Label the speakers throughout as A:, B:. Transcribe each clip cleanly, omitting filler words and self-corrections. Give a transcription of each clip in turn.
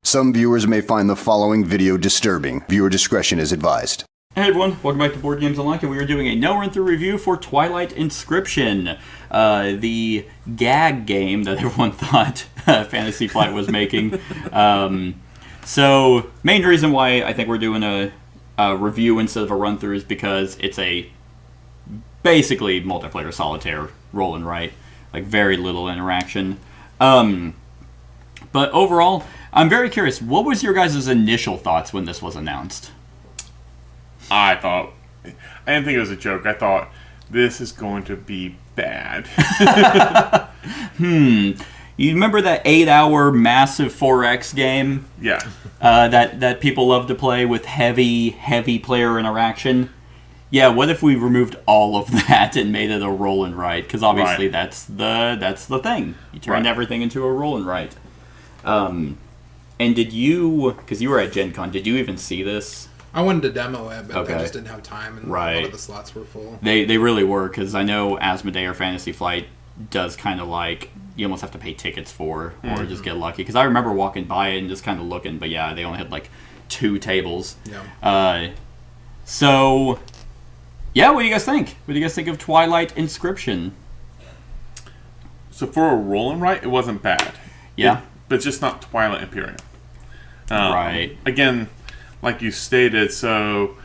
A: Some viewers may find the following video disturbing. Viewer discretion is advised.
B: Hey everyone, welcome back to Board Games Unlocked, and we are doing a no-run-through review for Twilight Inscription, the gag game that everyone thought Fantasy Flight was making. So, main reason why I think we're doing a review instead of a run-through is because it's a basically multiplayer solitaire roll and write, like very little interaction. But overall, I'm very curious, what was your guys' initial thoughts when this was announced?
C: I didn't think it was a joke. I thought, this is going to be bad.
B: You remember that 8-hour massive 4X game?
C: Yeah.
B: That people love to play with heavy player interaction? Yeah, what if we removed all of that and made it a roll and write? Because obviously that's the thing. You turned everything into a roll and write. And did you, because you were at Gen Con, did you even see this?
D: I wanted to demo it, but I just didn't have time, and a lot of the slots were full.
B: They really were, because I know Asmodee or Fantasy Flight does kind of like, you almost have to pay tickets for, or just get lucky. Because I remember walking by it and just kind of looking, but yeah, they only had like 2 tables. Yeah. So, yeah, what do you guys think? What do you guys think of Twilight Inscription?
C: So for a roll and write, it wasn't bad.
B: Yeah.
C: But it's just not Twilight Imperium.
B: Right.
C: Again, like you stated, so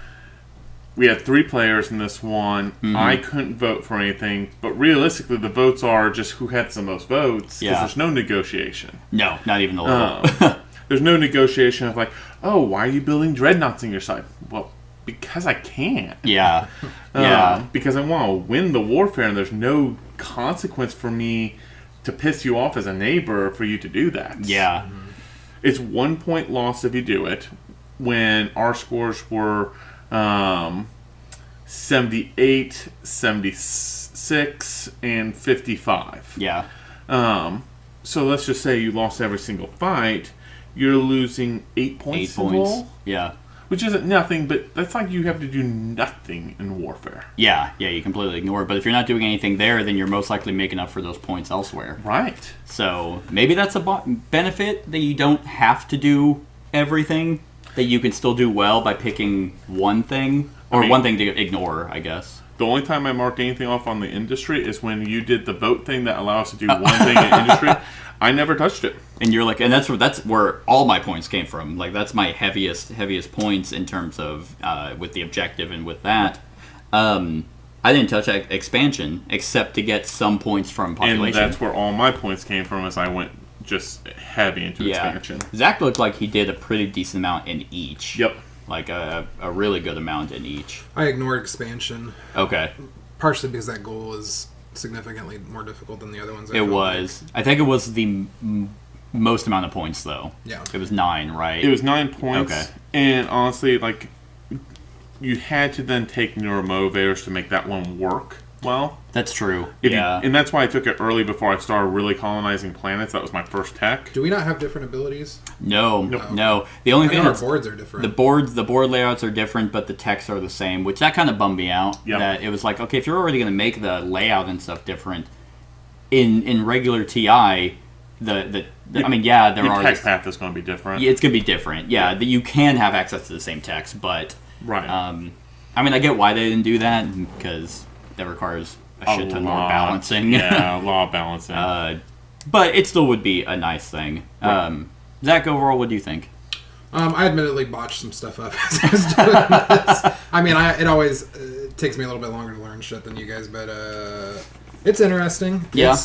C: we had 3 players in this one. Mm-hmm. I couldn't vote for anything, but realistically, the votes are just who had the most votes, because there's no negotiation.
B: No, not even a little.
C: There's no negotiation of like, oh, why are you building dreadnoughts on your side? Well, because I can.
B: Yeah.
C: Because I want to win the warfare, and there's no consequence for me to piss you off as a neighbor for you to do that.
B: Yeah.
C: Mm-hmm. It's 1 point loss if you do it, when our scores were 78, 76, and 55.
B: Yeah.
C: So let's just say you lost every single fight. You're losing 8 points.
B: 8 points. Yeah.
C: Which isn't nothing, but that's like you have to do nothing in warfare.
B: Yeah, you completely ignore it. But if you're not doing anything there, then you're most likely making up for those points elsewhere.
C: Right.
B: So maybe that's a benefit, that you don't have to do everything, that you can still do well by picking one thing, or one thing to ignore, I guess.
C: The only time I marked anything off on the industry is when you did the vote thing that allows us to do one thing in industry. I never touched it.
B: And you're like, and that's where all my points came from. Like, that's my heaviest points in terms of with the objective and with that. I didn't touch expansion except to get some points from population.
C: And that's where all my points came from, as I went just heavy into expansion.
B: Zach looked like he did a pretty decent amount in each.
C: Yep.
B: Like a really good amount in each.
D: I ignored expansion.
B: Okay.
D: Partially because that goal is significantly more difficult than the other ones.
B: I think it was the most amount of points, though.
D: Yeah.
B: It was 9, right?
C: It was 9 points.
B: Okay.
C: And honestly, like, you had to then take neuromotivators to make that one work well.
B: That's true.
C: And that's why I took it early before I started really colonizing planets. That was my first tech.
D: Do we not have different abilities?
B: No. The only thing
D: our boards are different.
B: The board layouts are different, but the texts are the same, which that kind of bummed me out.
C: Yep.
B: That it was like, okay, if you're already going to make the layout and stuff different, in regular TI, your
C: text path is going to be different.
B: Yeah, it's going to be different. Yeah, you can have access to the same text, but I get why they didn't do that, because that requires a shit ton more balancing.
C: Yeah, a lot of balancing.
B: But it still would be a nice thing. Right. Zach, overall, what do you think?
D: I admittedly botched some stuff up as I was doing this. I mean, it always takes me a little bit longer to learn shit than you guys, but it's interesting.
B: Yeah.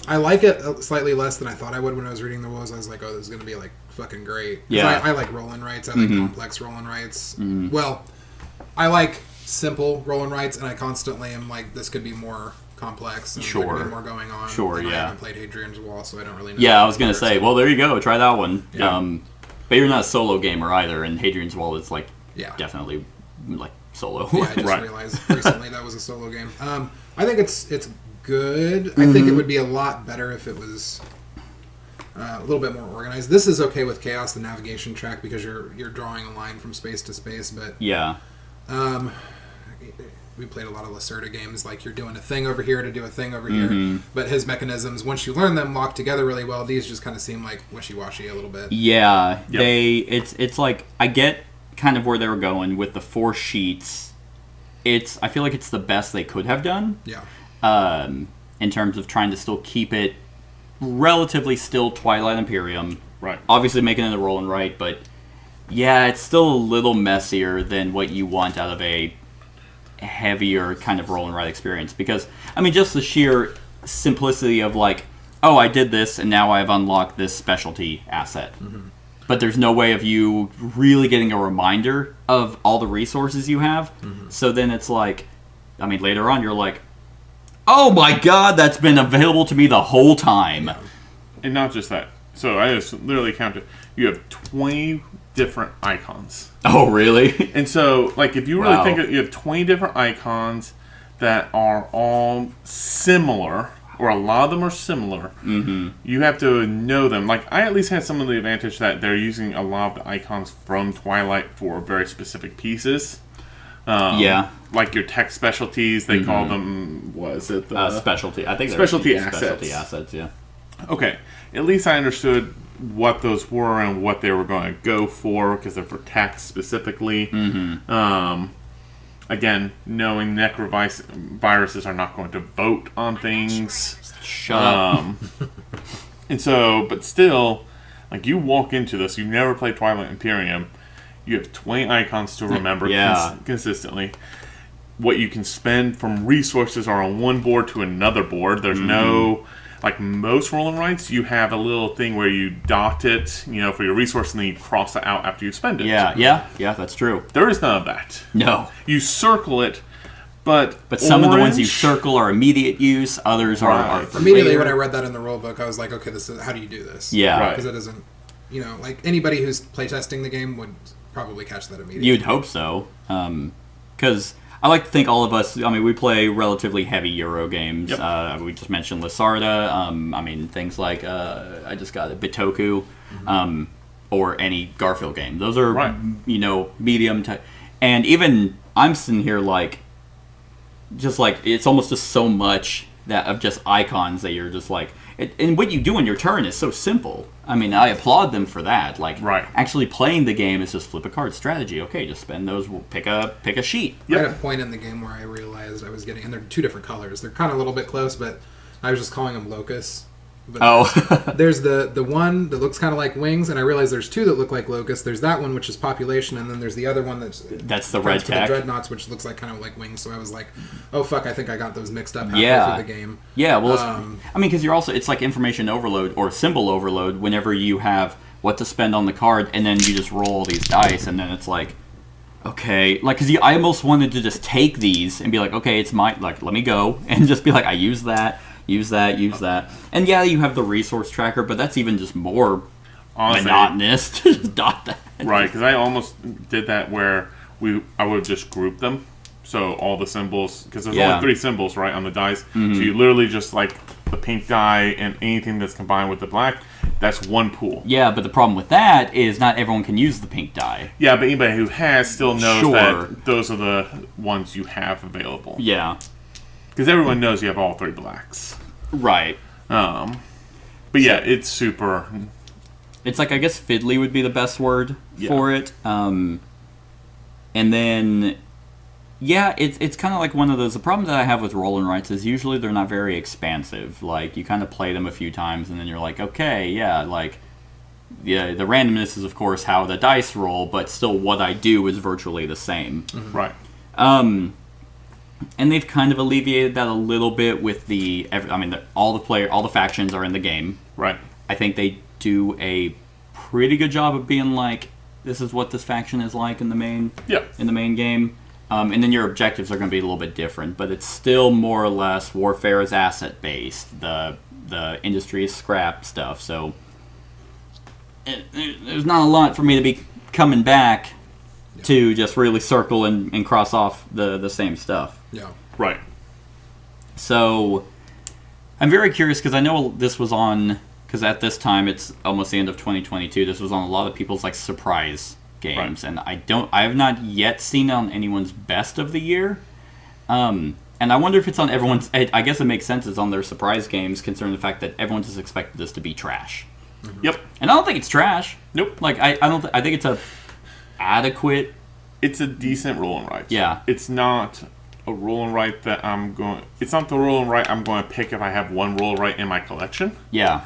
D: I like it slightly less than I thought I would when I was reading the rules. I was like, oh, this is going to be like fucking great.
B: Yeah.
D: I like roll and writes. I like complex roll and writes. Mm-hmm. Well, I like simple roll and writes, and I constantly am like, this could be more complex, and there could be more going on.
B: I
D: haven't played Hadrian's Wall, so I don't really know.
B: Yeah, I was going to say, well, there you go. Try that one.
D: Yeah.
B: But you're not a solo gamer either, and Hadrian's Wall is like definitely like solo.
D: Yeah, I just realized recently that was a solo game. I think it's good. I think it would be a lot better if it was a little bit more organized. This is okay with Chaos, the navigation track, because you're drawing a line from space to space, but we played a lot of Lacerda games. Like you're doing a thing over here to do a thing over here, but his mechanisms, once you learn them, lock together really well. These just kind of seem like wishy-washy a little bit.
B: Yeah,
C: Yep.
B: it's like I get kind of where they were going with the 4 sheets. I feel like it's the best they could have done.
D: Yeah.
B: In terms of trying to still keep it relatively still Twilight Imperium.
C: Right.
B: Obviously making it a roll and write, but yeah, it's still a little messier than what you want out of a heavier kind of roll and write experience. Because, I mean, just the sheer simplicity of like, oh, I did this and now I've unlocked this specialty asset. But there's no way of you really getting a reminder of all the resources you have. So then it's like, I mean, later on you're like, oh my god, that's been available to me the whole time.
C: And not just that. So I just literally counted. You have 20 different icons.
B: Oh, really?
C: And so, like, if you really
B: Wow.
C: think of, you have 20 different icons that are all similar, or a lot of them are similar. You have to know them. Like, I at least had some of the advantage that they're using a lot of the icons from Twilight for very specific pieces.
B: Yeah.
C: Like your tech specialties, they call them, was it?
B: Specialty. I think they're
C: Specialty
B: Specialty
C: assets.
B: assets, yeah.
C: Okay, at least I understood what those were and what they were going to go for, because they're for tax specifically. Again, knowing necroviruses are not going to vote on things.
B: Shut up.
C: And so, but still, like, you walk into this, you've never played Twilight Imperium, you have 20 icons to remember
B: Yeah.
C: consistently. What you can spend from resources are on one board to another board. There's no, like most roll and writes, you have a little thing where you dot it, for your resource, and then you cross it out after you spend it.
B: Yeah, that's true.
C: There is none of that.
B: No.
C: You circle it, but
B: Some of the ones you
C: orange-
B: circle are immediate use, others are
C: Right.
B: for
D: Immediately
B: later.
D: when I read that in the rule book, I was like, okay, this is how do you do this?
B: Yeah.
C: Right.
D: Because it doesn't, like anybody who's playtesting the game would probably catch that immediately.
B: You'd hope so. Because I like to think all of us, I mean, we play relatively heavy Euro games.
C: Yep.
B: We just mentioned Lasarda. I mean, things like, I just got a Bitoku, or any Garfield game. Those are,
C: Right.
B: medium to... And even I'm sitting here it's almost just so much that of just icons that you're just like... And what you do in your turn is so simple. I mean, I applaud them for that. Like,
C: Right.
B: actually playing the game is just flip a card strategy. Okay, just spend those, pick a sheet.
D: I had a point in the game where I realized I was getting, and they're 2 different colors. They're kind of a little bit close, but I was just calling them locusts. But
B: Oh.
D: there's the one that looks kind of like wings, and I realized there's 2 that look like locusts. There's that one, which is population, and then there's the other one that's
B: That's the red
D: for the
B: tech.
D: dreadnoughts, which looks like kind of like wings. So I was like, oh fuck, I think I got those mixed up halfway
B: Yeah.
D: through the game.
B: Yeah, well, I mean, because it's like information overload or symbol overload whenever you have what to spend on the card, and then you just roll all these dice, and then it's like, okay, like, because I almost wanted to just take these and be like, okay, it's my, like, let me go, and just be like, I use that. And yeah, you have the resource tracker, but that's even just more
C: Honestly,
B: monotonous to just dot that.
C: Right, because I almost did that where I would just group them. So all the symbols, because there's
B: Yeah.
C: only 3 symbols, right, on the dice. So you literally just, like, the pink die and anything that's combined with the black, that's one pool.
B: Yeah, but the problem with that is not everyone can use the pink die.
C: Yeah, but anybody who has still knows
B: Sure.
C: that those are the ones you have available.
B: Yeah,
C: Because everyone knows you have all 3 blacks.
B: right.
C: But yeah, it's super...
B: It's like, I guess fiddly would be the best word for it. And then, yeah, it's kind of like one of those... The problem that I have with roll and writes is usually they're not very expansive. Like, you kind of play them a few times, and then you're like, okay, yeah, like... Yeah, the randomness is, of course, how the dice roll, but still what I do is virtually the same.
C: Right.
B: And they've kind of alleviated that a little bit with all the factions are in the game.
C: Right.
B: I think they do a pretty good job of being like, this is what this faction is like in the main game. And then your objectives are going to be a little bit different, but it's still more or less warfare is asset based. The industry is scrap stuff, so there's not a lot for me to be coming back to just really circle and cross off the same stuff.
D: Yeah.
C: Right.
B: So I'm very curious because I know this was on, because at this time it's almost the end of 2022. This was on a lot of people's like surprise games,
C: Right.
B: and I have not yet seen it on anyone's best of the year. And I wonder if it's on everyone's... I guess it makes sense it's on their surprise games, considering the fact that everyone just expected this to be trash.
C: Mm-hmm. Yep.
B: And I don't think it's trash.
C: Nope.
B: Like, I don't... I think it's a adequate...
C: It's a decent roll and write.
B: Yeah.
C: It's not a roll and write that I'm going... It's not the roll and write I'm going to pick if I have one roll and write in my collection.
B: Yeah.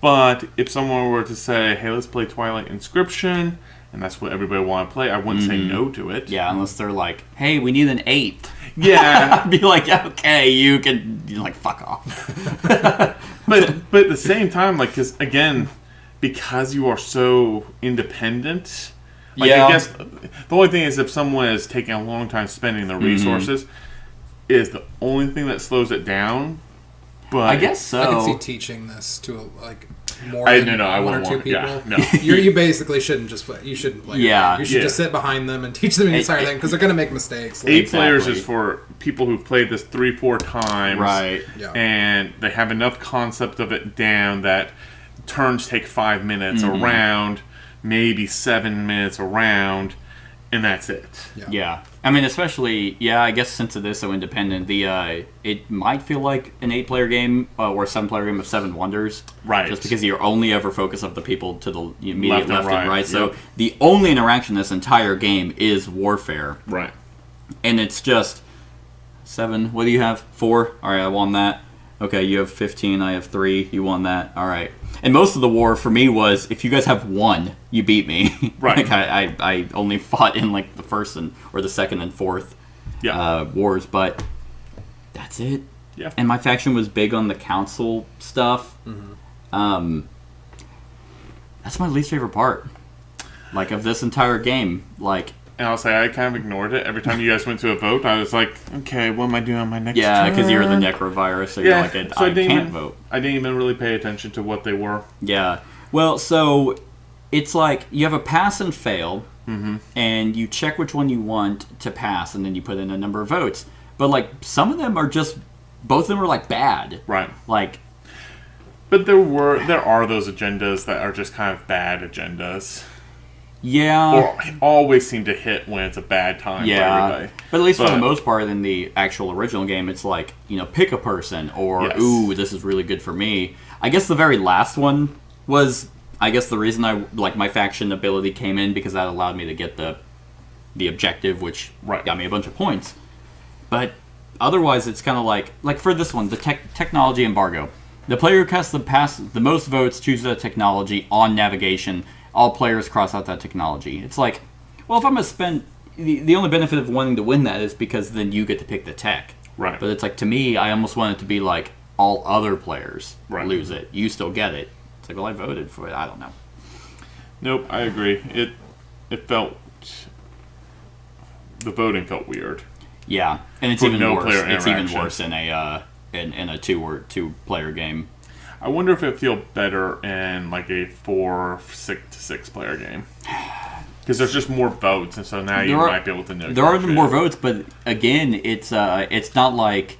C: But if someone were to say, hey, let's play Twilight Inscription, and that's what everybody want to play, I wouldn't say no to it.
B: Yeah, unless they're like, hey, we need an 8th.
C: Yeah.
B: I'd be like, okay, you can... You're like, fuck off.
C: But at the same time, like, because you are so independent... Like,
B: Yeah.
C: I guess the only thing is if someone is taking a long time spending their resources is the only thing that slows it down. But
B: I guess so.
D: I can see teaching this to more
C: I
D: than
C: I
D: one or
C: wouldn't
D: two
C: want-
D: people.
C: yeah, no.
D: You basically shouldn't just play. You shouldn't play.
B: Yeah.
D: You should
C: Yeah.
D: just sit behind them and teach them the entire thing because they're going to make mistakes. Like,
C: 8 players
B: Exactly.
C: is for people who've played this 3-4 times.
B: Right.
D: Yeah.
C: And they have enough concept of it down that turns take 5 minutes around, maybe 7 minutes around, and that's it.
B: Yeah. I mean, especially, I guess since it is so independent, it might feel like an 8-player game or a 7-player game of 7 Wonders.
C: Right.
B: Just because you're only ever focused of the people to the immediate
C: Left and
B: left and
C: right.
B: right. So
C: Yep.
B: the only interaction in this entire game is warfare.
C: Right.
B: And it's just 7. What do you have? 4? All right, I won that. Okay, you have 15. I have 3. You won that. All right. And most of the war for me was if you guys have 1, you beat me.
C: Right.
B: Like I only fought in like the first or the second and fourth wars, but that's it.
C: Yeah.
B: And my faction was big on the council stuff. That's my least favorite part. Like of this entire game. Like
C: And I'll say I kind of ignored it. Every time you guys went to a vote, I was like, okay, what am I doing on my next
B: yeah,
C: turn?
B: because you're the necrovirus, so you're like I can't vote.
C: I didn't even really pay attention to what they were.
B: Yeah. Well, so it's like you have a pass and fail, and you check which one you want to pass, and then you put in a number of votes. But like some of them are just, both of them are like bad.
C: Right.
B: Like,
C: But there are those agendas that are just kind of bad agendas.
B: yeah.
C: Or always seem to hit when it's a bad time for
B: Yeah,
C: everybody.
B: but at least for
C: But-
B: the most part in the actual original game, it's like, pick a person, or,
C: Yes.
B: ooh, this is really good for me. I guess the very last one was, I guess the reason my faction ability came in, because that allowed me to get the objective, which got me a bunch of points. But otherwise, it's kind of like for this one, the technology embargo. The player who casts the most votes chooses a technology on navigation. All players cross out that technology. It's like, well, if I'm going to spend... The only benefit of wanting to win that is because then you get to pick the tech.
C: Right.
B: But it's like, to me, I almost want it to be like, all other players
C: Right.
B: lose it. You still get it. It's like, well, I voted for it. I don't know.
C: Nope, I agree. It felt... The voting felt weird.
B: Yeah, and it's
C: For
B: even
C: no
B: worse.
C: player
B: It's even
C: interaction.
B: worse in a two-player game.
C: I wonder if it feel better in like a 4-6 player game. Because there's just more votes, and so now you might be able to know.
B: There are more votes, but again, it's not like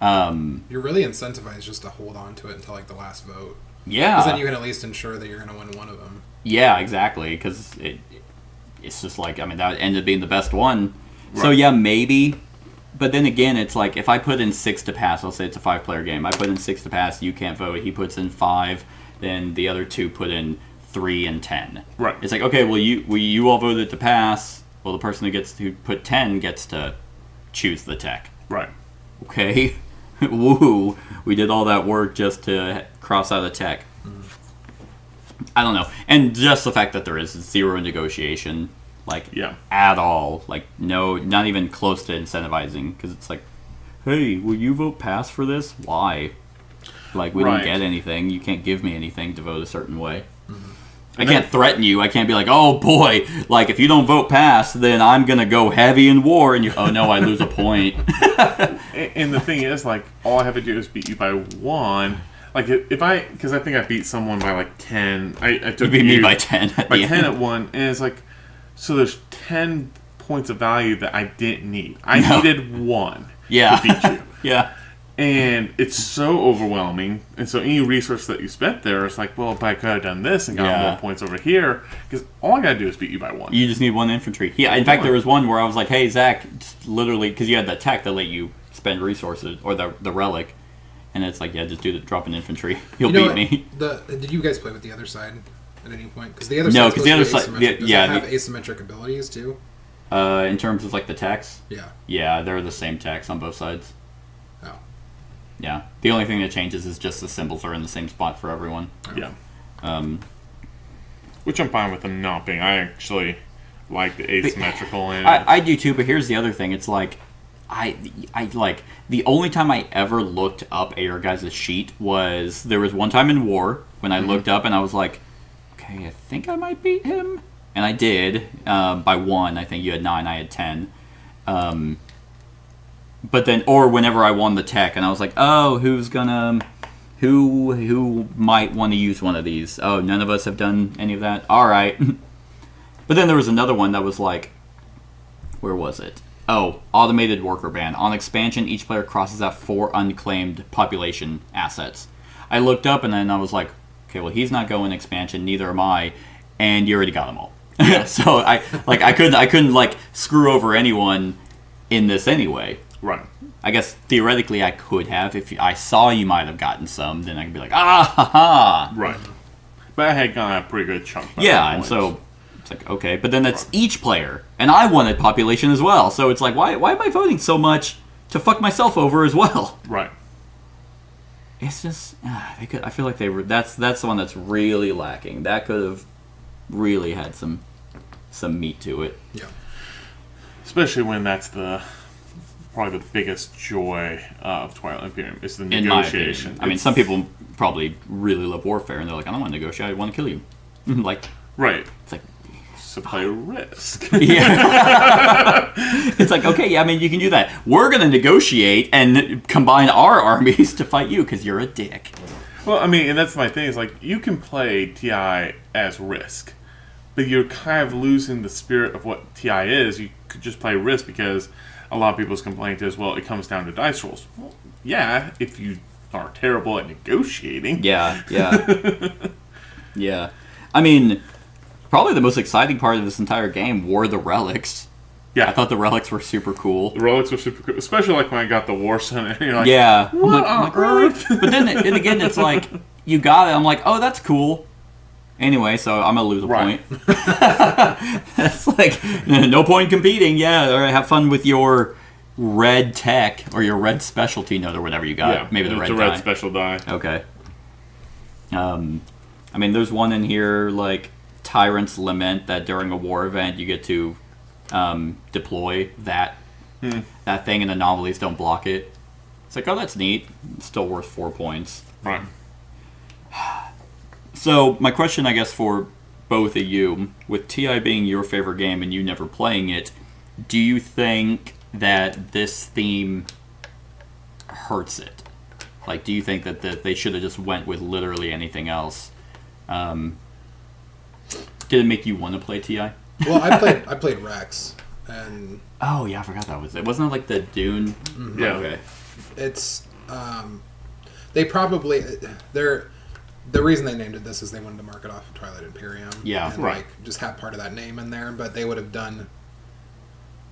D: you're really incentivized just to hold on to it until like the last vote.
B: yeah,
D: Because then you can at least ensure that you're going to win one of them.
B: yeah, exactly. Because it's just like, I mean, that ended up being the best one. So
C: Right.
B: yeah, maybe. But then again, it's like if I put in 6 to pass, let's say it's a 5-player game. I put in 6 to pass, you can't vote. He puts in 5, then the other 2 put in 3 and 10.
C: Right.
B: It's like, okay, well you all voted to pass. Well, the person who put 10 gets to choose the tech.
C: Right.
B: Okay, woo! We did all that work just to cross out a tech. I don't know, and just the fact that there is 0 negotiation. Like, at all. Like, no, not even close to incentivizing. Because it's like, hey, will you vote pass for this? Why? Like, we don't get anything. You can't give me anything to vote a certain way. I can't threaten you. I can't be like, oh boy, like, if you don't vote pass, then I'm going to go heavy in war. And oh no, I lose a point.
C: And the thing is, like, all I have to do is beat you by 1. Like, because I think I beat someone by like 10. I took
B: You beat me by 10 at
C: by
B: the
C: 10
B: end.
C: at 1, and it's like, so there's 10 points of value that I didn't need. I needed 1
B: Yeah.
C: to beat you.
B: Yeah.
C: And it's so overwhelming. And so any resource that you spent there is like, well, if I could have done this and got more points over here, because all I got to do is beat you by 1.
B: You just need 1 infantry. Yeah, in fact, there was one where I was like, hey, Zach, just literally, because you had the tech that let you spend resources, or the relic, and it's like, yeah, just drop an infantry. You'll beat me.
D: Did you guys play with the other side at any point? Because the other
B: no,
D: side
B: because the other side,
D: does it have asymmetric abilities too?
B: In terms of like the techs,
D: yeah,
B: they're the same techs on both sides.
D: Oh,
B: yeah. The only thing that changes is just the symbols are in the same spot for everyone.
C: Yeah. Which I'm fine with them not being. I actually like the asymmetrical in it.
B: I do too, but here's the other thing. It's like, I like, the only time I ever looked up your guys' sheet was, there was one time in war when I looked up and I was like, okay, I think I might beat him. And I did, by 1. I think you had 9, I had 10. But then, or whenever I won the tech, and I was like, oh, who might want to use one of these? Oh, none of us have done any of that? All right. But then there was another one that was like, where was it? Oh, automated worker ban. On expansion, each player crosses out 4 unclaimed population assets. I looked up, and then I was like, okay, well, he's not going expansion, neither am I, and you already got them all. So I couldn't like screw over anyone in this anyway.
C: Right.
B: I guess theoretically I could have. If I saw you might have gotten some, then I could be like, ah, ha, ha.
C: Right. But I had gotten a pretty good chunk.
B: Yeah, and so it's like, okay. But then that's each player. And I wanted population as well. So it's like, why am I voting so much to fuck myself over as well?
C: Right.
B: It's just, I feel like that's the one that's really lacking. That could have really had some meat to it.
D: yeah.
C: Especially when that's probably the biggest joy of Twilight Imperium is the
B: In my
C: negotiation.
B: opinion. I mean, some people probably really love warfare, and they're like, I don't want to negotiate, I want to kill you. Like,
C: right.
B: it's like,
C: So play Risk.
B: yeah. It's like, okay, yeah, I mean, you can do that. We're going to negotiate and combine our armies to fight you because you're a dick.
C: Well, I mean, and that's my thing. Is like, you can play TI as Risk, but you're kind of losing the spirit of what TI is. You could just play Risk because a lot of people's complaint is, well, it comes down to dice rolls. Well, yeah, if you are terrible at negotiating.
B: Yeah. Yeah. I mean, probably the most exciting part of this entire game were the relics.
C: Yeah.
B: I thought the relics were super cool.
C: The relics were super cool, especially like when I got the War Sun. And you're like,
B: Yeah.
C: what
B: I'm
C: on
B: like, really?
C: earth?
B: But then again, it's like, you got it. I'm like, oh, that's cool. Anyway, so I'm going to lose a point. That's like, no point competing. Yeah, or have fun with your red tech or your red specialty note or whatever you got.
C: Yeah,
B: Maybe the
C: it's
B: red
C: a red
B: die.
C: special die.
B: Okay. I mean, there's one in here, like Tyrant's Lament, that during a war event you get to deploy that thing, and the anomalies don't block it. It's like, oh, that's neat. It's still worth 4 points.
C: Right.
B: So my question, I guess, for both of you, with TI being your favorite game and you never playing it, do you think that this theme hurts it? Like, do you think that they should have just went with literally anything else? Did it make you want to play TI?
D: Well, I played Rex, and
B: Oh yeah, I forgot that was it. Wasn't it like the Dune?
D: Mm-hmm.
C: Yeah.
B: Okay.
D: it's they probably the reason they named it this is they wanted to mark it off of Twilight Imperium.
B: Yeah,
D: and
C: right.
D: like just have part of that name in there, but they would have done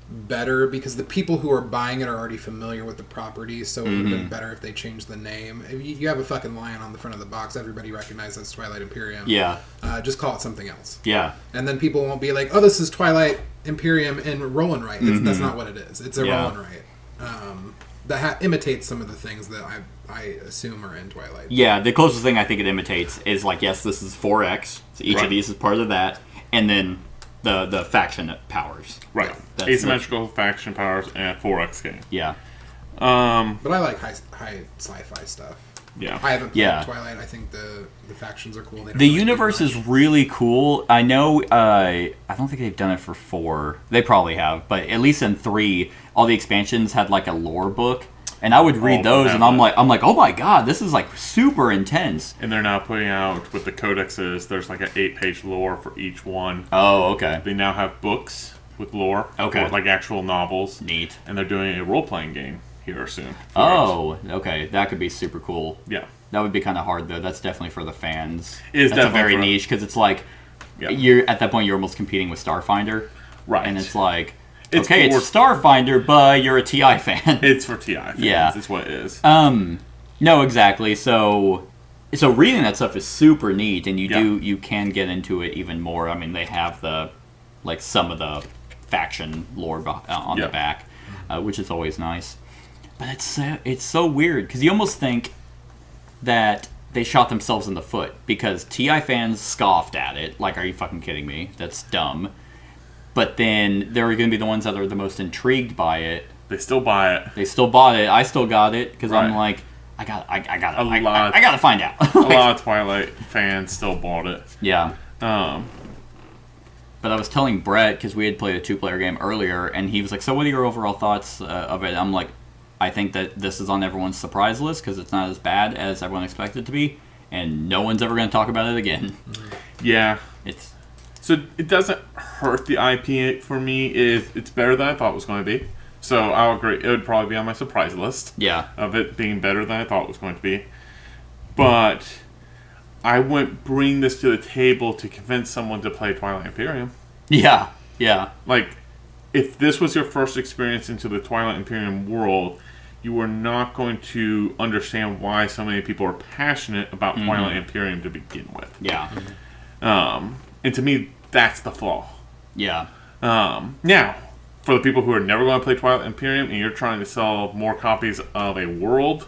D: better because the people who are buying it are already familiar with the property, so it would have been better if they changed the name. If you have a fucking lion on the front of the box, everybody recognizes Twilight Imperium.
B: Yeah.
D: Just call it something else.
B: Yeah.
D: And then people won't be like, oh, this is Twilight Imperium in Roll and Write. That's not what it is. It's a
B: Yeah.
D: Roll and Write. That imitates some of the things that I assume are in Twilight.
B: Yeah, the closest thing I think it imitates is like, yes, this is 4X, so each
C: Right.
B: of these is part of that, and then the faction powers.
C: Right.
B: That's
C: Asymmetrical faction powers and 4X game.
B: Yeah.
D: But I like high sci-fi stuff.
C: Yeah.
D: I haven't played
B: Yeah.
D: Twilight. I think the factions are cool. They don't
B: The
D: really do
B: universe
D: much.
B: is really cool. I know, I don't think they've done it for 4. They probably have, but at least in 3, all the expansions had like a lore book, and I would read
C: Oh,
B: those, and
C: that
B: I'm like, oh my god, this is like super intense.
C: And they're now putting out, with the codexes, there's like an 8-page lore for each one.
B: Oh, okay.
C: They now have books with lore.
B: Okay.
C: Like actual novels.
B: Neat.
C: And they're doing a role-playing game. here soon.
B: Oh, okay. That could be super cool.
C: Yeah.
B: That would be kind of hard, though. That's definitely for the fans.
C: It is
B: That's a
C: definitely
B: very
C: for-
B: niche, because it's like, you're at that point, you're almost competing with Starfinder.
C: Right.
B: And it's like,
C: It's
B: okay,
C: for-
B: it's Starfinder, but you're a TI fan.
C: It's for TI fans.
B: Yeah.
C: It's what it is.
B: No, exactly. So reading that stuff is super neat, and you can get into it even more. I mean, they have some of the faction lore on the back, which is always nice. But it's so weird, because you almost think that they shot themselves in the foot, because TI fans scoffed at it. Like, are you fucking kidding me? That's dumb. But then there are going to be the ones that are the most intrigued by it.
C: They still buy it.
B: They still bought it. I still got it, because I'm like, I gotta find out.
C: A lot of Twilight fans still bought it.
B: Yeah. But I was telling Brett, because we had played a 2-player game earlier, and he was like, so what are your overall thoughts of it? I'm like, I think that this is on everyone's surprise list, because it's not as bad as everyone expected it to be, and no one's ever going to talk about it again.
C: Yeah. So it doesn't hurt the IP for me. It's better than I thought it was going to be. So I'll agree. It would probably be on my surprise list.
B: Yeah.
C: Of it being better than I thought it was going to be. But I wouldn't bring this to the table to convince someone to play Twilight Imperium.
B: Yeah.
C: Like, if this was your first experience into the Twilight Imperium world, you are not going to understand why so many people are passionate about Twilight Imperium to begin with.
B: Yeah.
C: And to me, that's the flaw.
B: Yeah.
C: Now, for the people who are never going to play Twilight Imperium and you're trying to sell more copies of a world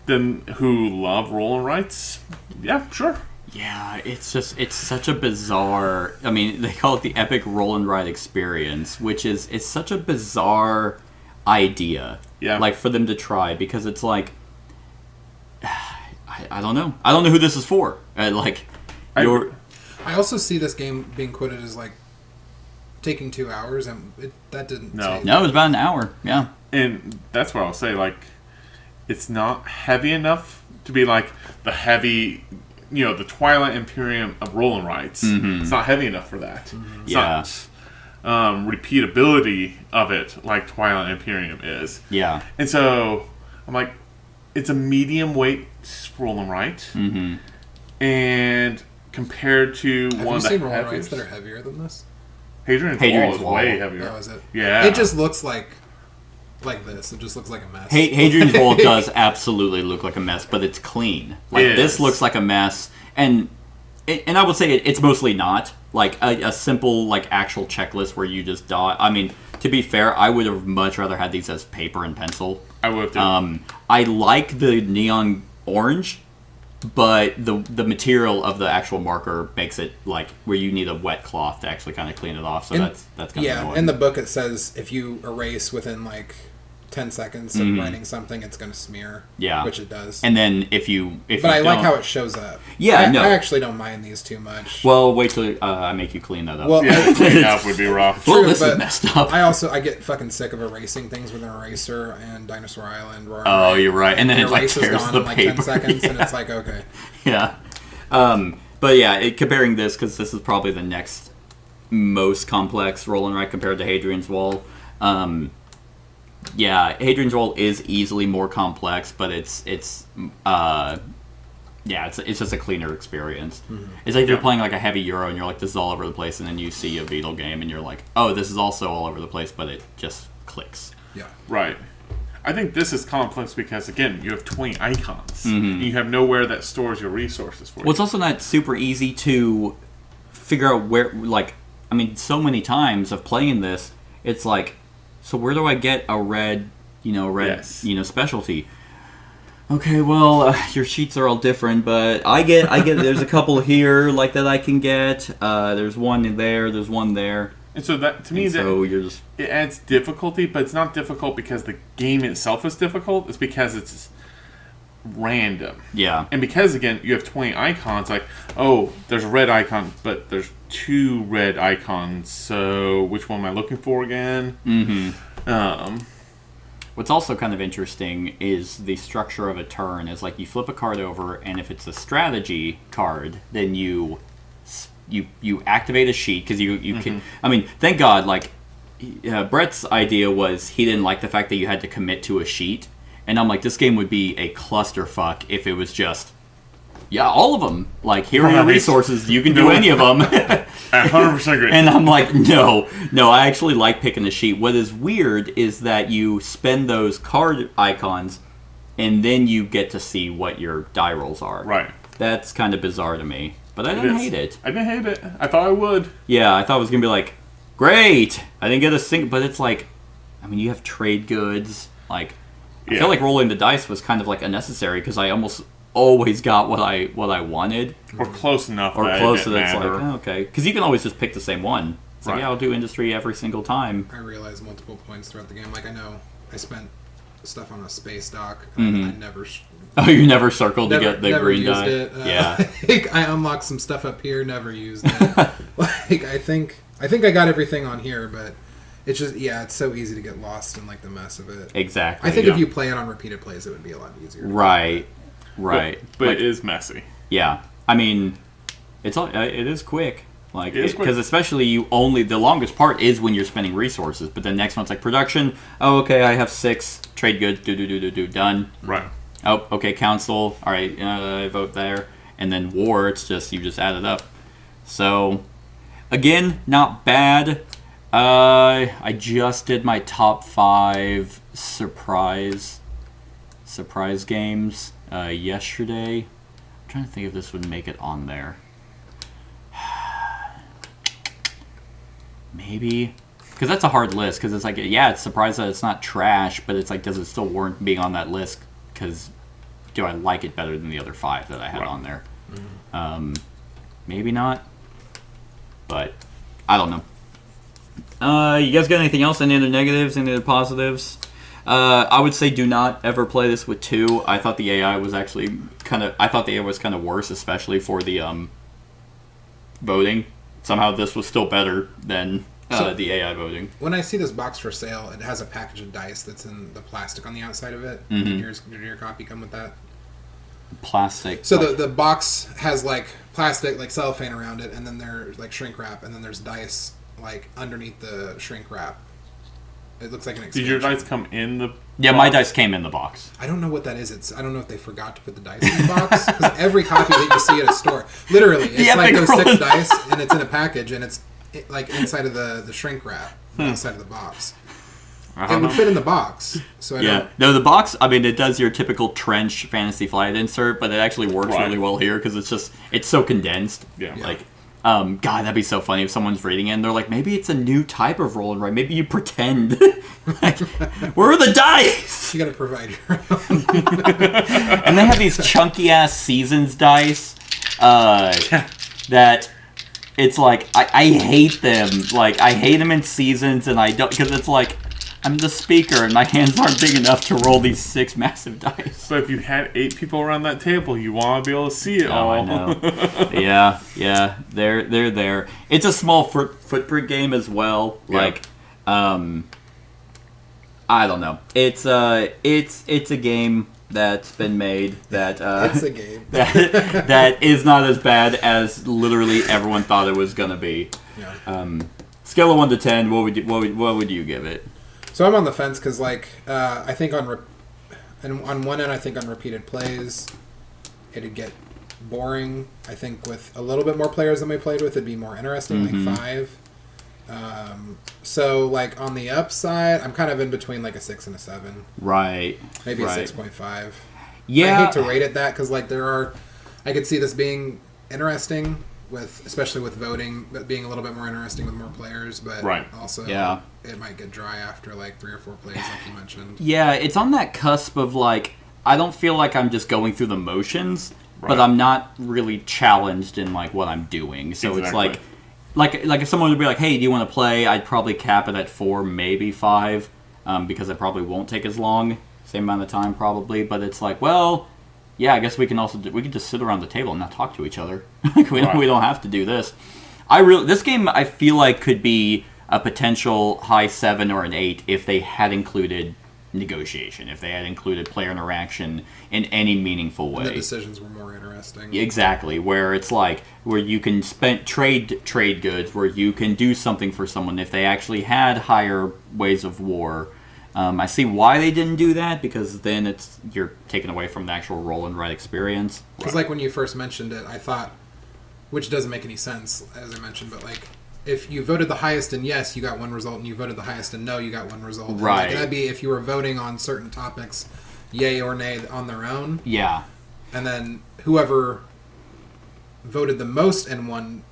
C: than who love roll and writes, yeah, sure.
B: Yeah, it's such a bizarre, I mean, they call it the epic roll and write experience, which it's such a bizarre idea.
C: Yeah.
B: Like, for them to try, because it's like, I don't know. I don't know who this is for.
D: I also see this game being quoted as like taking 2 hours, and that didn't.
C: No.
B: No, it was about an hour. Yeah.
C: And that's what I'll say. Like, it's not heavy enough to be like the heavy, the Twilight Imperium of roll and writes. It's not heavy enough for that. It's not repeatability of it like Twilight Imperium is.
B: Yeah.
C: And so I'm like, it's a medium weight roll and write, and compared to
D: Have
C: one
D: you
C: of the
D: seen roll and writes
C: heaviest
D: that are heavier than this?
C: Hadrian's Wall is way heavier.
D: Oh, is it?
C: Yeah.
D: It just looks like this. It just looks like a mess.
B: Hadrian's Wall does absolutely look like a mess, but it's clean. Like, this looks like a mess, and I would say it's mostly not. Like, a simple, like, actual checklist where you just dot. I mean, to be fair, I would have much rather had these as paper and pencil.
C: I would have too.
B: I like the neon orange, but the material of the actual marker makes it like where you need a wet cloth to actually kind of clean it off. So that's kind of annoying.
D: In the book it says if you erase within like 10 seconds of writing something, it's going to smear.
B: Yeah,
D: which it does.
B: And then if
D: I like how it shows up.
B: Yeah,
D: I actually don't mind these too much.
B: Well, wait till I make you clean that up.
D: Well,
C: cleaning up would be rough.
B: Well, this is messed up.
D: I get fucking sick of erasing things with an eraser and Dinosaur Island.
B: Oh, you're right. And then it like tears
D: gone
B: the
D: in like
B: paper.
D: 10 seconds, and it's like, okay.
B: Yeah. But yeah, comparing this, because this is probably the next most complex roll and write compared to Hadrian's Wall. Yeah, Hadrian's Wall is easily more complex, but it's just a cleaner experience. It's like you're playing like a heavy Euro and you're like, this is all over the place, and then you see a Beetle game and you're like, oh, this is also all over the place, but it just clicks.
D: Yeah.
C: Right. I think this is complex because, again, you have 20 icons. And you have nowhere that stores your resources for you.
B: Well, it's also not super easy to figure out where, like, I mean, so many times of playing this, it's like, so where do I get a red specialty? Okay, well, your sheets are all different, but I get. There's a couple here like that I can get. There's one in there. There's one there.
C: And so that to me, it adds difficulty, but it's not difficult because the game itself is difficult. It's because it's random.
B: Yeah.
C: And because again, you have 20 icons. Like, oh, there's a red icon, but there's 2 red icons. So which one am I looking for again?
B: What's also kind of interesting is the structure of a turn is like you flip a card over, and if it's a strategy card, then you activate a sheet because you can. I mean, thank God, like Brett's idea was he didn't like the fact that you had to commit to a sheet, and I'm like, this game would be a clusterfuck if it was just, yeah, all of them. Like, here are your resources. You can do any of them.
C: 100% agree.
B: And I'm like, no, I actually like picking the sheet. What is weird is that you spend those card icons, and then you get to see what your die rolls are.
C: Right.
B: That's kind of bizarre to me. But I didn't hate it.
C: I didn't hate it. I thought I would.
B: Yeah, I thought it was going to be like, great! I didn't get a single... But it's like, I mean, you have trade goods. Like, I feel like rolling the dice was kind of like unnecessary because I almost always got what I wanted.
C: Or close enough.
B: Or close to that it's like, oh, okay. Because you can always just pick the same one. It's like,
C: Right.
B: yeah, I'll do industry every single time.
D: I realized multiple points throughout the game. Like, I know I spent stuff on a space dock, and I never...
B: Oh, you never circled to get the
D: never
B: green
D: used
B: die?
D: It.
B: Yeah.
D: Like, I unlocked some stuff up here, never used it. Like, I think I got everything on here, but it's just, it's so easy to get lost in, like, the mess of it.
B: Exactly.
D: I think if you play it on repeated plays, it would be a lot easier.
B: Right.
C: But
B: Like,
C: it is messy.
B: yeah. I mean, it is quick. Like,
C: It is quick.
B: because especially the longest part is when you're spending resources. But the next one's like production. Oh, okay, I have 6 trade goods. Do done.
C: Right.
B: Oh, okay, council. All right, I vote there. And then war. It's just you just add it up. So, again, not bad. I just did my top 5 surprise games yesterday. I'm trying to think if this would make it on there. Maybe. Because that's a hard list. Because it's like, yeah, it's surprised that it's not trash, but it's like, does it still warrant being on that list? Because do I like it better than the other 5 that I had on there? Maybe not. But I don't know. You guys got anything else? Any other negatives? Any other positives? I would say do not ever play this with 2. I thought the AI was actually kind of worse, especially for the voting. Somehow this was still better than the AI voting.
D: When I see this box for sale, it has a package of dice that's in the plastic on the outside of it. Did your copy come with that?
B: Plastic.
D: So the box has like plastic, like cellophane around it, and then there's like shrink wrap, and then there's dice like underneath the shrink wrap. It looks like an expansion.
C: Did your dice come in the
B: Yeah,
C: box?
B: my dice came in the box.
D: I don't know what that is. I don't know if they forgot to put the dice in the box. Because every copy that you see at a store, literally, it's like those 6 dice, and it's in a package, and it's like inside of the shrink wrap, inside of the box. It would fit in the box. So I don't...
B: No, the box, I mean, it does your typical trench Fantasy Flight insert, but it actually works really well here because it's so condensed.
C: Yeah.
B: Like, God, that'd be so funny if someone's reading it and they're like, maybe it's a new type of roll and write. Maybe you pretend. Like, where are the dice?
D: You got to provide your own.
B: And they have these chunky ass seasons dice that it's like I hate them. Like I hate them in seasons, and I don't because it's like I'm the speaker and my hands aren't big enough to roll these 6 massive dice.
C: So if you had 8 people around that table, you want to be able to see it
B: Oh,
C: all.
B: I know. Yeah. They're there. It's a small footprint game as well.
C: Yeah.
B: Like, I don't know. It's a game that's been made that
D: It's a game.
B: that is not as bad as literally everyone thought it was gonna be.
D: Yeah.
B: Scale of 1 to 10, what would you give it?
D: So I'm on the fence because, like, I think on one end, I think on repeated plays, it'd get boring. I think with a little bit more players than we played with, it'd be more interesting, like 5. So, like, on the upside, I'm kind of in between, like, a 6 and a 7.
B: Right.
D: Maybe
B: right.
D: a 6.5.
B: Yeah.
D: I hate to rate it that because, like, I could see this being interesting, especially with voting, but being a little bit more interesting with more players, but also it might get dry after, like, 3 or 4 plays, like you mentioned.
B: Yeah, it's on that cusp of, like, I don't feel like I'm just going through the motions, but I'm not really challenged in, like, what I'm doing. So it's like if someone would be like, hey, do you want to play? I'd probably cap it at 4, maybe 5, because it probably won't take as long, same amount of time probably. But it's like, well, yeah, I guess we can just sit around the table and not talk to each other. Like we don't have to do this. This game I feel like could be a potential high 7 or an 8 if they had included negotiation, if they had included player interaction in any meaningful way.
D: And the decisions were more interesting.
B: Exactly, where it's like where you can trade goods, where you can do something for someone if they actually had higher ways of war. I see why they didn't do that, because then you're taken away from the actual roll and write experience.
D: Because like when you first mentioned it, I thought, which doesn't make any sense, as I mentioned, but like if you voted the highest in yes, you got one result, and you voted the highest in no, you got one result. And
B: right.
D: Like, that'd be if you were voting on certain topics, yay or nay on their own.
B: Yeah.
D: And then whoever voted the most in one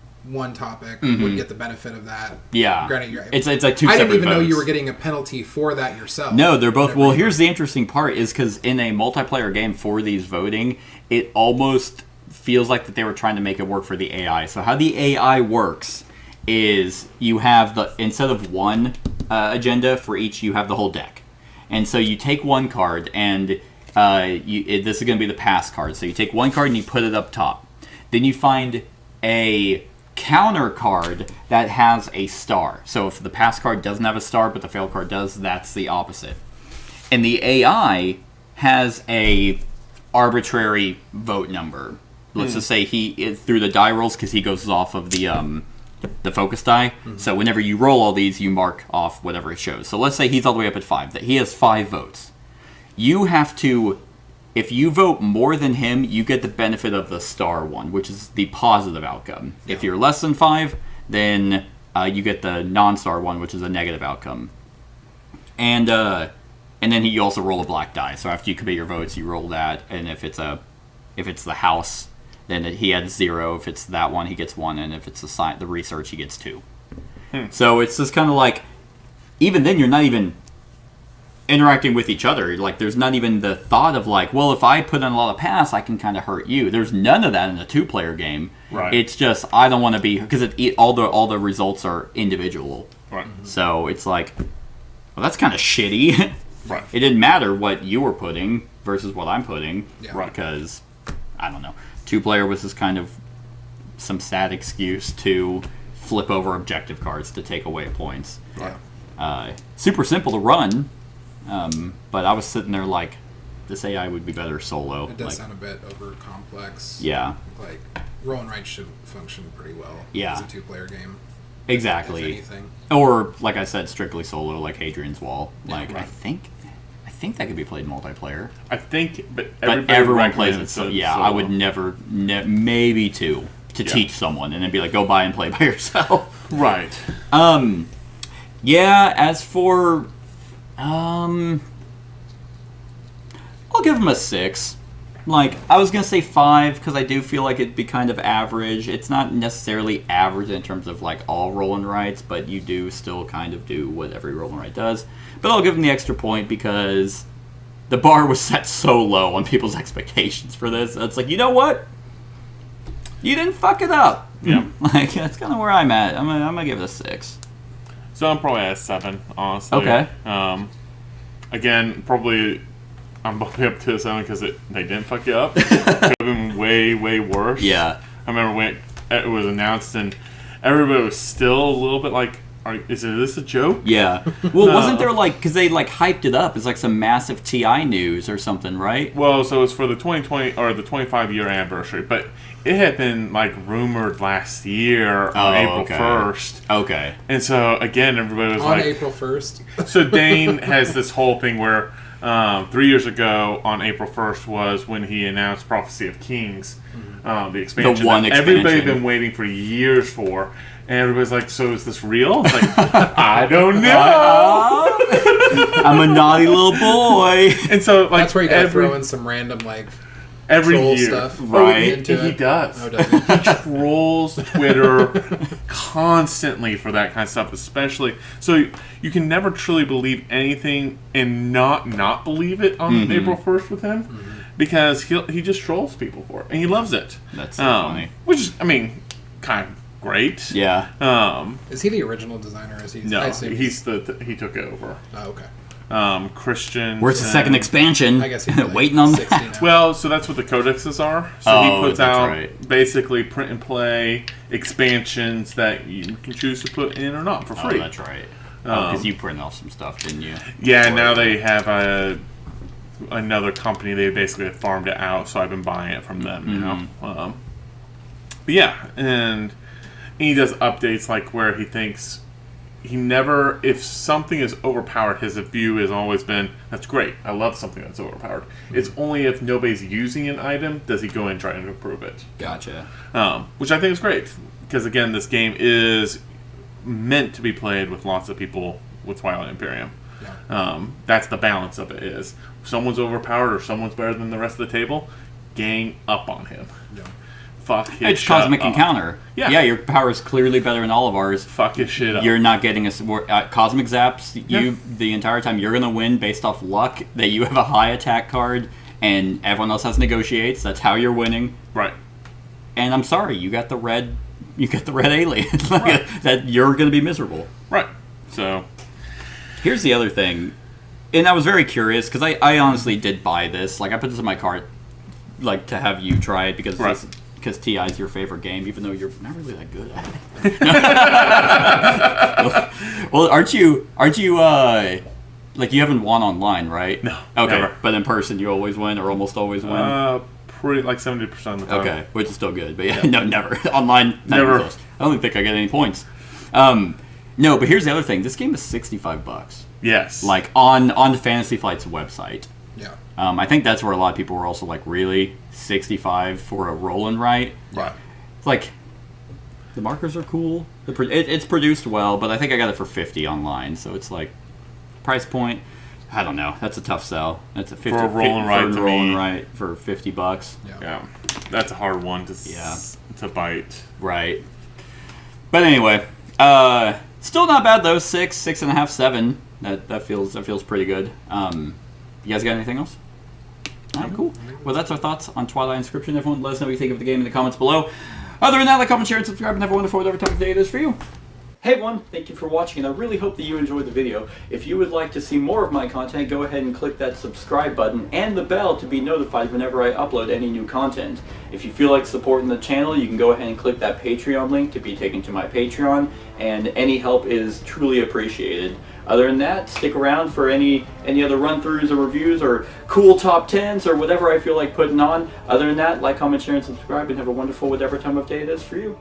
D: topic would get the benefit of that.
B: Yeah.
D: Granted,
B: it's like two separate
D: I didn't even know
B: votes.
D: you were getting a penalty for that yourself.
B: No, they're both... Well, here's the interesting part, is because in a multiplayer game for these voting, it almost feels like that they were trying to make it work for the AI. So how the AI works is you have instead of one agenda for each, you have the whole deck. And so you take one card, and this is going to be the pass card. So you take one card and you put it up top. Then you find a counter card that has a star. So if the pass card doesn't have a star, but the fail card does, that's the opposite. And the AI has a arbitrary vote number. Let's just say through the die rolls, because he goes off of the focus die. So whenever you roll all these, you mark off whatever it shows. So let's say he's all the way up at 5. That he has 5 votes. You have to, if you vote more than him, you get the benefit of the star one, which is the positive outcome. Yeah. If you're less than 5, then you get the non-star one, which is a negative outcome. And then you also roll a black die. So after you commit your votes, you roll that, and if it's the house, then he had 0. If it's that one, he gets 1, and if it's the research, he gets 2. So it's just kind of like, even then, you're not even interacting with each other. Like, there's not even the thought of like, well, if I put in a lot of pass, I can kind of hurt you. There's none of that in a 2-player game.
C: Right.
B: It's just I don't want to be, because all the results are individual.
C: Right.
B: So it's like, well, that's kind of shitty.
C: Right.
B: It didn't matter what you were putting versus what I'm putting.
D: Yeah.
C: Right.
B: Because I don't know. 2-player was just kind of some sad excuse to flip over objective cards to take away points.
D: Right.
B: Super simple to run, but I was sitting there like, this AI would be better solo.
D: It does sound a bit over complex.
B: Yeah.
D: Like, roll and write should function pretty well
B: Yeah.
D: as a 2-player game.
B: Exactly.
D: If anything.
B: Or, like I said, strictly solo, like Hadrian's Wall.
D: Yeah,
B: Like,
C: right.
B: I think that could be played multiplayer.
C: I think, but
B: Everyone plays it, so
C: solo.
B: yeah, I would never, maybe 2 to teach someone, and then be like, go buy and play by yourself.
C: Right.
B: Yeah, as for, I'll give him a 6. Like, I was going to say 5, because I do feel like it'd be kind of average. It's not necessarily average in terms of, like, all roll and writes, but you do still kind of do what every roll and write does. But I'll give him the extra point, because the bar was set so low on people's expectations for this. It's like, you know what? You didn't fuck it up.
C: Yeah.
B: Like, that's kind of where I'm at. I'm gonna give it a 6.
C: So I'm probably at a 7, honestly.
B: Okay.
C: Again, probably I'm bumping up to a 7 because they didn't fuck you up. Could have been way, way worse.
B: Yeah.
C: I remember when it was announced and everybody was still a little bit like, is this a joke?
B: Yeah. Well, wasn't there like, because they like hyped it up as like some massive TI news or something, right?
C: Well, so it's for the 2020 or the 25-year anniversary, but it had been like rumored last year on April 1st.
B: Okay.
C: And so again, everybody was
D: On
C: like,
D: April 1st.
C: So Dane has this whole thing where 3 years ago on April 1st was when he announced Prophecy of Kings, the expansion.
B: The one
C: that
B: expansion.
C: everybody's been waiting for years for. And everybody's like, so is this real? It's like, I don't know.
B: I'm a naughty little boy.
C: And so, like,
D: That's where you gotta throw in some random, like,
C: every
D: troll
C: year.
D: stuff.
B: Right.
D: Into
C: He
D: it.
C: does.
D: Oh, does he?
C: He trolls Twitter constantly for that kind of stuff, especially. So you can never truly believe anything and not believe it on April 1st with him because he just trolls people for it and he loves it.
B: That's so funny.
C: Which is, I mean, kind of great.
B: Yeah.
D: Is he the original designer? Or is he?
C: No,
D: I assume
C: he took it over.
D: Oh, okay.
C: Christian.
B: Where's the second expansion?
D: I guess he's like
B: Waiting on
D: 60 now.
C: Well, so that's what the codexes are. So
B: Oh,
C: he puts
B: that's
C: out
B: right.
C: basically print and play expansions that you can choose to put in or not for
B: Oh,
C: free.
B: that's right. Because you printed off some stuff, didn't you?
C: Yeah, now they have another company. They basically have farmed it out, so I've been buying it from them now. But yeah, and he does updates like where he thinks if something is overpowered, his view has always been, that's great, I love something that's overpowered. It's only if nobody's using an item does he go in and try and improve it.
B: Gotcha.
C: Which I think is great, because again, this game is meant to be played with lots of people with Twilight Imperium. Yeah. That's the balance of it is. If someone's overpowered or someone's better than the rest of the table, gang up on him. Yeah. Fuck his
B: It's
C: shit
B: Cosmic
C: up.
B: Encounter. Yeah, your power is clearly better than all of ours.
C: Fuck his shit up.
B: You're not getting Cosmic Zaps. The entire time you're going to win based off luck, that you have a high attack card, and everyone else has Negotiates. That's how you're winning.
C: Right.
B: And I'm sorry, you got the red alien. That you're going to be miserable.
C: Right. So,
B: here's the other thing, and I was very curious because I honestly did buy this. Like I put this in my cart, like to have you try it because TI is your favorite game, even though you're not really that good at it. Well, aren't you like you haven't won online, right?
C: No.
B: Okay,
C: never.
B: but in person you always win or almost always win.
C: Pretty like 70% of the time.
B: Okay, which is still good, but yeah, no, never online.
C: Never.
B: Close. I don't think I get any points. No, but here's the other thing. This game is $65.
C: Yes.
B: Like on the Fantasy Flight's website.
D: Yeah.
B: I think that's where a lot of people were also like, really? 65 for a roll and write?
C: Right.
B: Like, the markers are cool. It's produced well, but I think I got it for 50 online, so it's like, price point, I don't know. That's a tough sell. That's a 50
C: for a roll and write to me.
B: Right for $50.
C: Yeah. That's a hard one to bite.
B: Right. But anyway, still not bad though. 6.5, 7. That feels pretty good. You guys got anything else? All right, cool. Well, that's our thoughts on Twilight Inscription. Everyone, let us know what you think of the game in the comments below. Other than that, like, comment, share, and subscribe, and have a wonderful whatever time of day it is for you. Hey everyone, thank you for watching, and I really hope that you enjoyed the video. If you would like to see more of my content, go ahead and click that subscribe button and the bell to be notified whenever I upload any new content. If you feel like supporting the channel, you can go ahead and click that Patreon link to be taken to my Patreon, and any help is truly appreciated. Other than that, stick around for any other run-throughs or reviews or cool top 10s or whatever I feel like putting on. Other than that, like, comment, share, and subscribe, and have a wonderful whatever time of day it is for you.